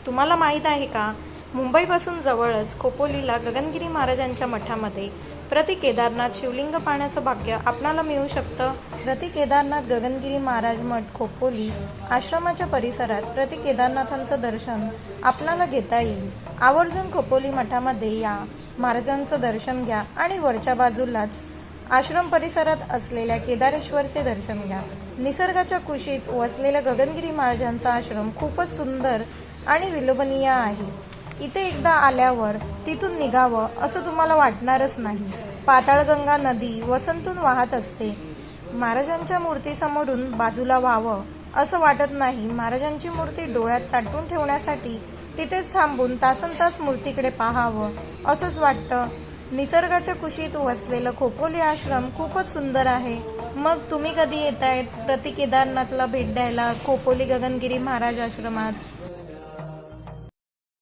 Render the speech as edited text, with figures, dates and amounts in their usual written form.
तुम्हाला माहीत आहे का? मुंबईपासून जवळच खोपोलीला गगनगिरी महाराजांच्या मठामध्ये प्रति केदारनाथ शिवलिंग पाहण्याचं भाग्य आपणाला मिळू शकतं. प्रति केदारनाथ गगनगिरी महाराज मठ खोपोली आश्रमाच्या परिसरात प्रति केदारनाथांचं दर्शन आपणाला घेता येईल. आवर्जून खोपोली मठामध्ये या महाराजांचं दर्शन घ्या आणि वरच्या बाजूलाच आश्रम परिसरात असलेल्या केदारेश्वरचे दर्शन घ्या. निसर्गाच्या कुशीत वसलेल्या गगनगिरी महाराजांचा आश्रम खूपच सुंदर आणि विलोभनीय आहे. इथे एकदा आल्यावर तिथून निघावं असं तुम्हाला वाटणारच नाही. पाताळगंगा नदी वसंतून वाहत असते. महाराजांच्या मूर्तीसमोरून बाजूला व्हावं असं वाटत नाही. महाराजांची मूर्ती डोळ्यात साठवून ठेवण्यासाठी तिथेच थांबून तासनतास मूर्तीकडे पाहावं असंच वाटतं. निसर्गाच्या कुशीत वसलेलं खोपोली आश्रम खूपच सुंदर आहे. मग तुम्ही कधी येतायत प्रति केदारनाथला भेट द्यायला खोपोली गगनगिरी महाराज आश्रमात?